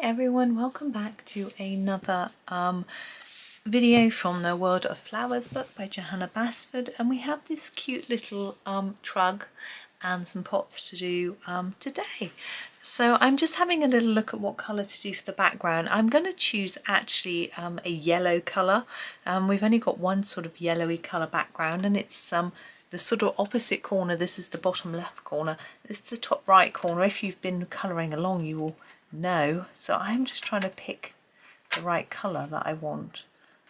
everyone, welcome back to another video from the World of Flowers book by Johanna Basford, and we have this cute little trug and some pots to do today. So I'm just having a little look at what colour to do for the background. I'm going to choose actually a yellow colour. We've only got one sort of yellowy colour background, and it's the sort of opposite corner. This is the bottom left corner, this is the top right corner. If you've been colouring along, you will know. So I'm just trying to pick the right colour that I want.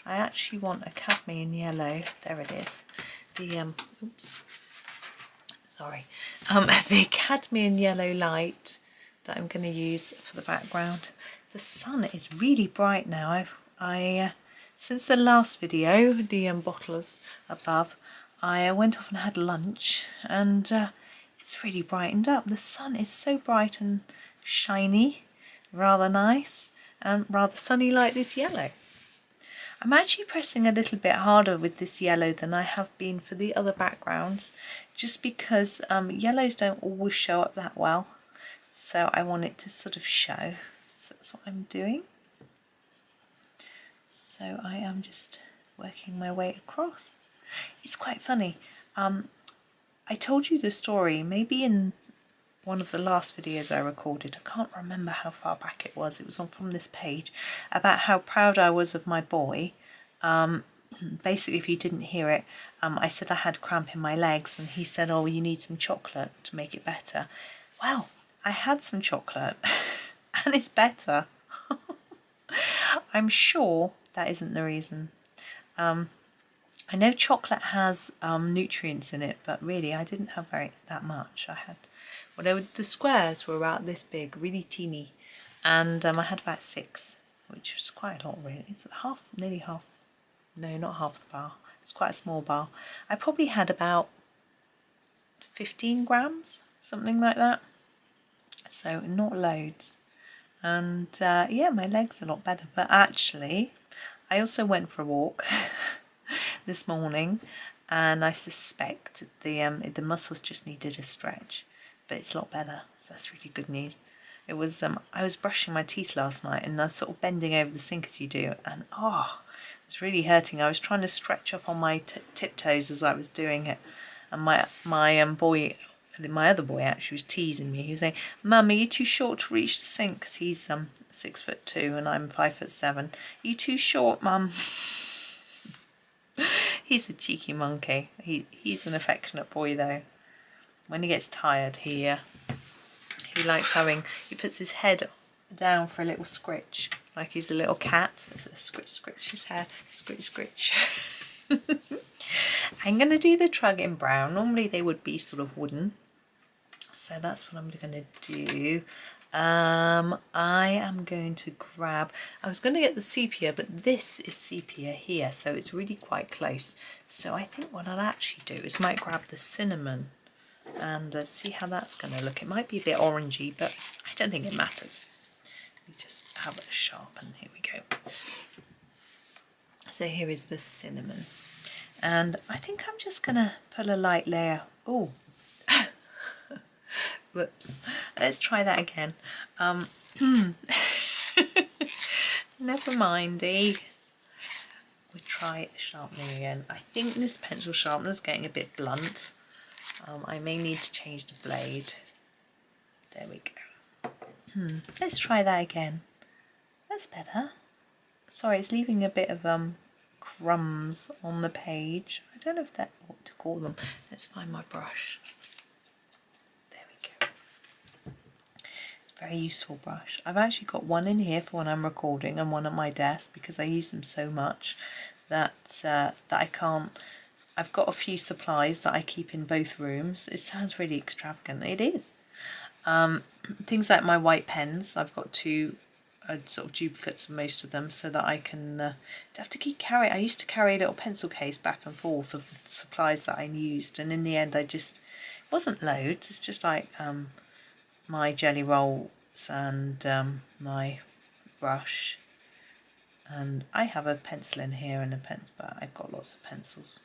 I actually want a cadmium yellow. There it is. The the cadmium yellow light that I'm going to use for the background. The sun is really bright now. Since the last video, the bottlers above, I went off and had lunch, and it's really brightened up. The sun is so bright and shiny, rather nice, and rather sunny like this yellow. I'm actually pressing a little bit harder with this yellow than I have been for the other backgrounds, just because yellows don't always show up that well, so I want it to sort of show. So that's what I'm doing. So I am just working my way across. It's quite funny. I told you the story maybe in one of the last videos I recorded. I can't remember how far back it was. It was from this page, about how proud I was of my boy. Basically, if you didn't hear it, I said I had cramp in my legs, and he said, oh, you need some chocolate to make it better. Well, I had some chocolate and it's better. I'm sure that isn't the reason. I know chocolate has nutrients in it, but really I didn't have that much. I had, the squares were about this big, really teeny, and I had about 6, which was quite a lot really. It's nearly half, no, not half the bar. It's quite a small bar. I probably had about 15 grams, something like that. So not loads. And yeah, my leg's a lot better. But actually, I also went for a walk this morning, and I suspect the muscles just needed a stretch, but it's a lot better, so that's really good news. It was I was brushing my teeth last night, and I was sort of bending over the sink as you do, and it was really hurting. I was trying to stretch up on my tiptoes as I was doing it, and my other boy actually was teasing me. He was saying, "Mum, are you too short to reach the sink?" Because he's 6'2" and I'm 5'7". Are you too short, Mum? He's a cheeky monkey. He's an affectionate boy though. When he gets tired, he likes he puts his head down for a little scritch, like he's a little cat. Scritch, scritch his hair, scritch, scritch. I'm going to do the trug in brown. Normally they would be sort of wooden, so that's what I'm going to do. I am going to grab, I was going to get the sepia, but this is sepia here, so it's really quite close. So I think what I'll actually do is might grab the cinnamon and see how that's going to look. It might be a bit orangey, but I don't think it matters. We just have it sharpen. Here we go. So here is the cinnamon, and I think I'm just going to put a light layer. Oh, whoops. Let's try that again. Never mindy. We try sharpening again. I think this pencil sharpener is getting a bit blunt. I may need to change the blade. There we go. Let's try that again. That's better. Sorry, it's leaving a bit of crumbs on the page. I don't know if that's what to call them. Let's find my brush. There we go. It's a very useful brush. I've actually got one in here for when I'm recording and one at my desk, because I use them so much that I can't. I've got a few supplies that I keep in both rooms. It sounds really extravagant. It is. Things like my white pens. I've got 2 sort of duplicates of most of them, so that I can have to keep carrying. I used to carry a little pencil case back and forth of the supplies that I used, and in the end it wasn't loads. It's just like my jelly rolls and my brush, and I have a pencil in here and a pencil, but I've got lots of pencils.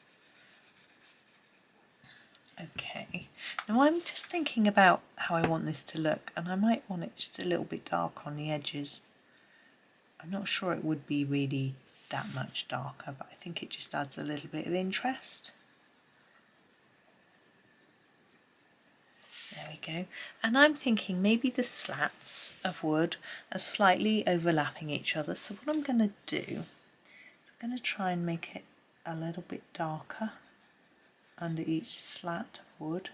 Okay, now I'm just thinking about how I want this to look, and I might want it just a little bit dark on the edges. I'm not sure it would be really that much darker, but I think it just adds a little bit of interest. There we go. And I'm thinking maybe the slats of wood are slightly overlapping each other. So what I'm going to do is I'm going to try and make it a little bit darker under each slat of wood.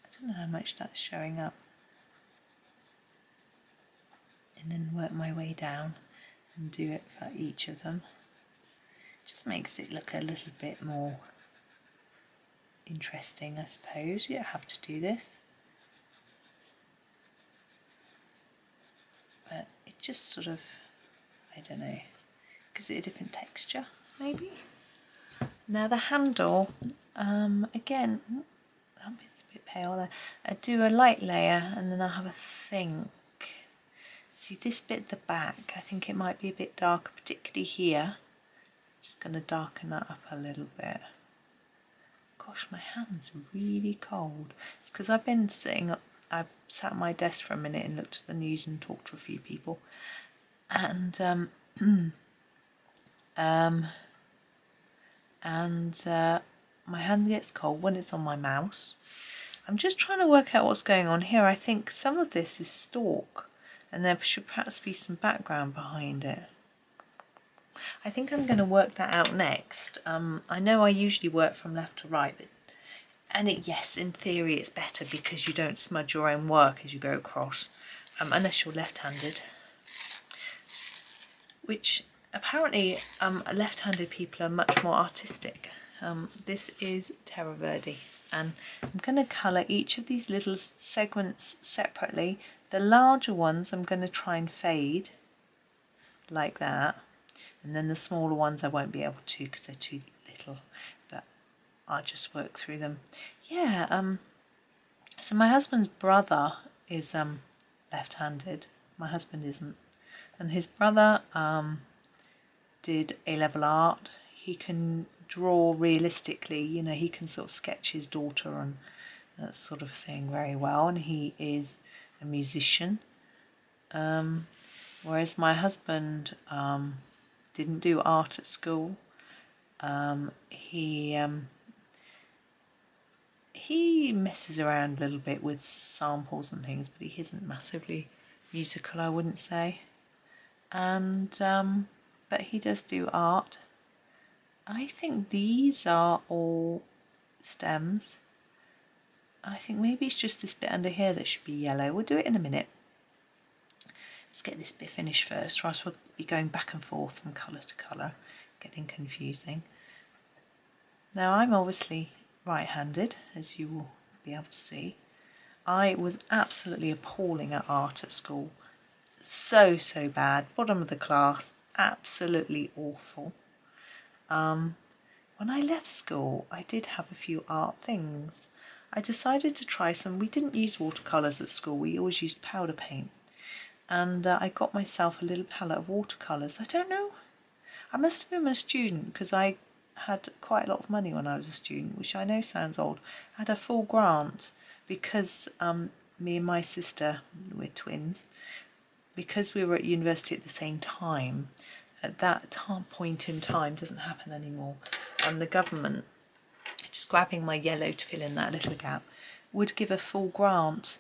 I don't know how much that's showing up. And then work my way down and do it for each of them. Just makes it look a little bit more interesting, I suppose. You don't have to do this, but it just sort of, I don't know, gives it a different texture maybe. Now the handle, again, it's a bit pale there. I do a light layer and then I'll have a think. See this bit at the back, I think it might be a bit darker, particularly here. Just going to darken that up a little bit. Gosh, my hand's really cold. It's because I've been sitting up, I sat at my desk for a minute and looked at the news and talked to a few people. And my hand gets cold when it's on my mouse. I'm just trying to work out what's going on here. I think some of this is stalk and there should perhaps be some background behind it. I think I'm going to work that out next. I know I usually work from left to right, yes, in theory it's better because you don't smudge your own work as you go across, unless you're left-handed, which apparently left-handed people are much more artistic. This is Terre Verde, and I'm going to colour each of these little segments separately. The larger ones I'm going to try and fade like that. And then the smaller ones I won't be able to because they're too little, but I'll just work through them. Yeah, so my husband's brother is left-handed. My husband isn't. And his brother did A-level art. He can draw realistically, you know, he can sort of sketch his daughter and that sort of thing very well. And he is a musician. Whereas my husband didn't do art at school. He messes around a little bit with samples and things, but he isn't massively musical, I wouldn't say. And but he does do art. I think these are all stems. I think maybe it's just this bit under here that should be yellow. We'll do it in a minute. Let's get this bit finished first, or else we'll be going back and forth from colour to colour, getting confusing. Now I'm obviously right-handed, as you will be able to see. I was absolutely appalling at art at school. So bad, bottom of the class, absolutely awful. When I left school, I did have a few art things. I decided to try some. We didn't use watercolours at school, we always used powder paint. And I got myself a little palette of watercolours. I don't know, I must have been a student because I had quite a lot of money when I was a student, which I know sounds old. I had a full grant because me and my sister, we're twins, because we were at university at the same time. At that point in time, doesn't happen anymore. The government, just grabbing my yellow to fill in that little gap, would give a full grant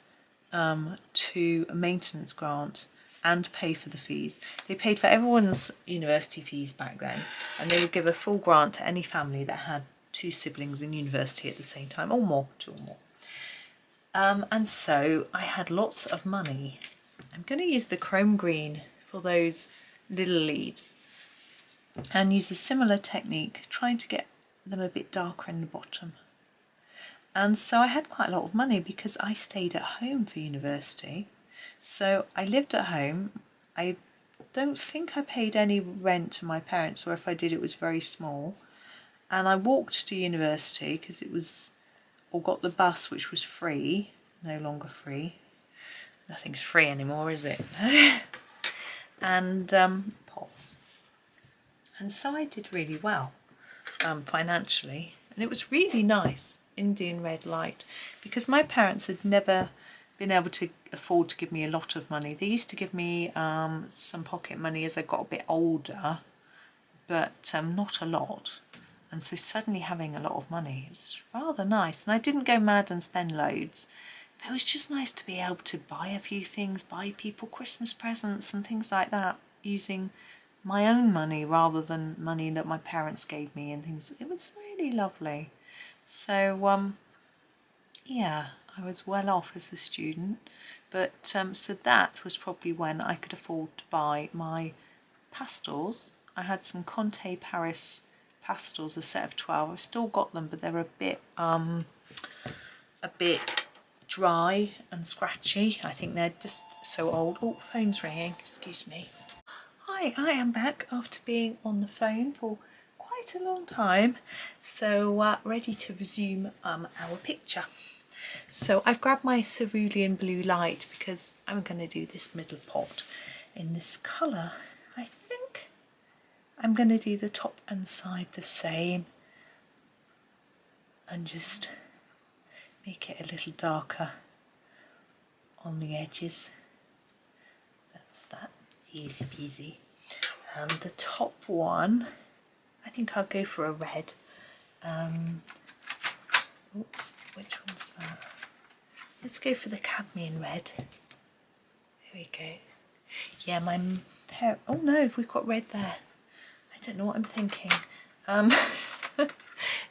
to a maintenance grant and pay for the fees. They paid for everyone's university fees back then, and they would give a full grant to any family that had 2 siblings in university at the same time, or more, 2 or more. And so I had lots of money. I'm going to use the chrome green for those little leaves and use a similar technique, trying to get them a bit darker in the bottom. And so I had quite a lot of money because I stayed at home for university. So I lived at home. I don't think I paid any rent to my parents, or if I did it was very small. And I walked to university because it was, or got the bus, which was free, no longer free. Nothing's free anymore, is it? And pots. And so I did really well financially, and it was really nice, Indian red light, because my parents had never been able to afford to give me a lot of money. They used to give me some pocket money as I got a bit older, but not a lot. And so suddenly having a lot of money, it was rather nice. And I didn't go mad and spend loads, but it was just nice to be able to buy a few things, buy people Christmas presents and things like that, using my own money rather than money that my parents gave me and things. It was really lovely. So yeah, I was well off as a student, but so that was probably when I could afford to buy my pastels. I had some Conte Paris pastels, a set of 12. I've still got them, but they're a bit dry and scratchy. I think they're just so old. Oh, phone's ringing, excuse me. Hi, I am back after being on the phone for quite a long time, so ready to resume our picture. So I've grabbed my Cerulean blue light because I'm going to do this middle pot in this colour. I think I'm going to do the top and side the same and just make it a little darker on the edges. That's that, easy peasy. And the top one, I think I'll go for a red. Oops, which one's that? Let's go for the cadmium red. There we go. Yeah, my pair. Oh no, we've got red there. I don't know what I'm thinking.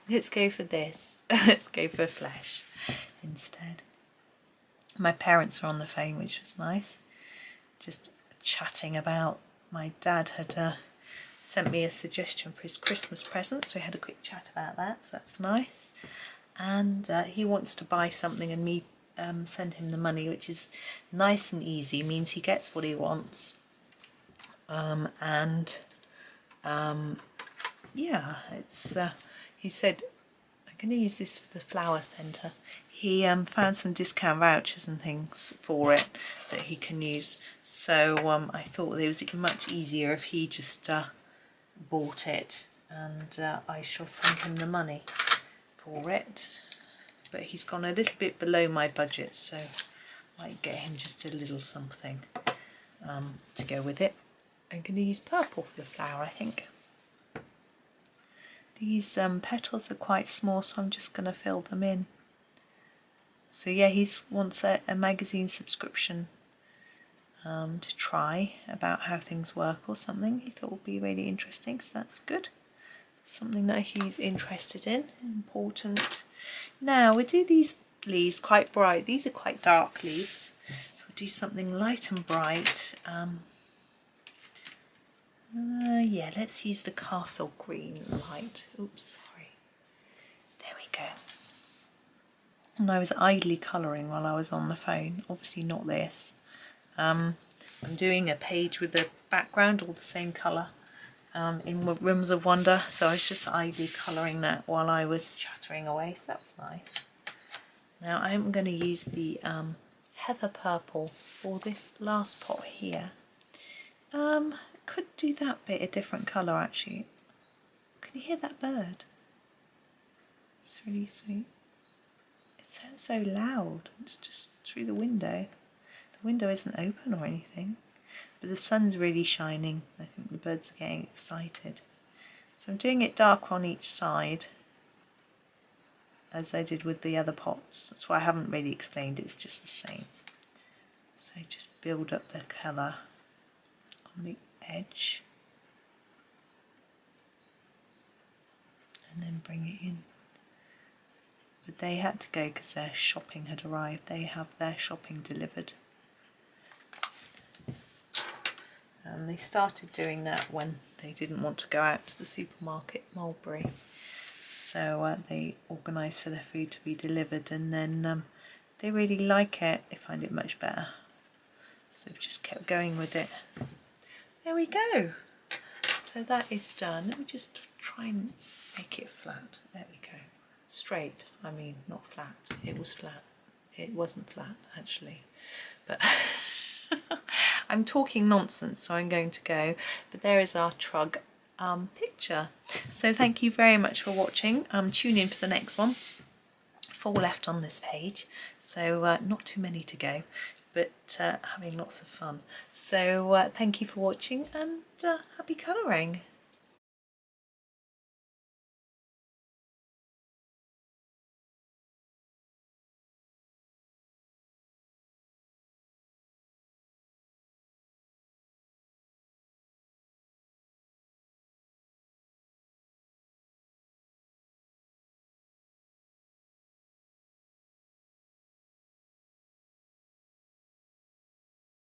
Let's go for this. Let's go for flesh instead. My parents were on the phone, which was nice. Just chatting about. My dad had sent me a suggestion for his Christmas present, so we had a quick chat about that. So that's nice. And he wants to buy something, and me send him the money, which is nice and easy. Means he gets what he wants. Yeah, it's. He said, I'm going to use this for the flower centre. He found some discount vouchers and things for it that he can use. So I thought it was much easier if he just bought it, and I shall send him the money for it. But he's gone a little bit below my budget, so I might get him just a little something to go with it. I'm going to use purple for the flower, I think. These petals are quite small, so I'm just going to fill them in. So yeah, he wants a magazine subscription to try about how things work or something. He thought would be really interesting, so that's good. Something that he's interested in, important. Now we'll do these leaves quite bright. These are quite dark leaves, so we'll do something light and bright. Yeah, let's use the castle green light. Oops, sorry. There we go. And I was idly colouring while I was on the phone. Obviously not this. I'm doing a page with the background all the same colour in Rooms of Wonder, so I was just idly colouring that while I was chattering away, so that was nice. Now I'm going to use the heather purple for this last pot here. Could do that bit a different colour actually. Can you hear that bird? It's really sweet. It sounds so loud. It's just through the window. The window isn't open or anything, but the sun's really shining. I think the birds are getting excited. So I'm doing it darker on each side, as I did with the other pots. That's why I haven't really explained it, it's just the same. So just build up the colour on the edge and then bring it in. But they had to go because their shopping had arrived. They have their shopping delivered. And they started doing that when they didn't want to go out to the supermarket, Mulberry. So they organised for their food to be delivered, and then they really like it. They find it much better. So they've just kept going with it. There we go. So that is done. Let me just try and make it flat. There we go. Straight, I mean, not flat. It was flat. It wasn't flat, actually. But I'm talking nonsense, so I'm going to go. But there is our Trug picture. So thank you very much for watching. Tune in for the next one. 4 left on this page, so not too many to go. but having lots of fun. So thank you for watching, and happy colouring.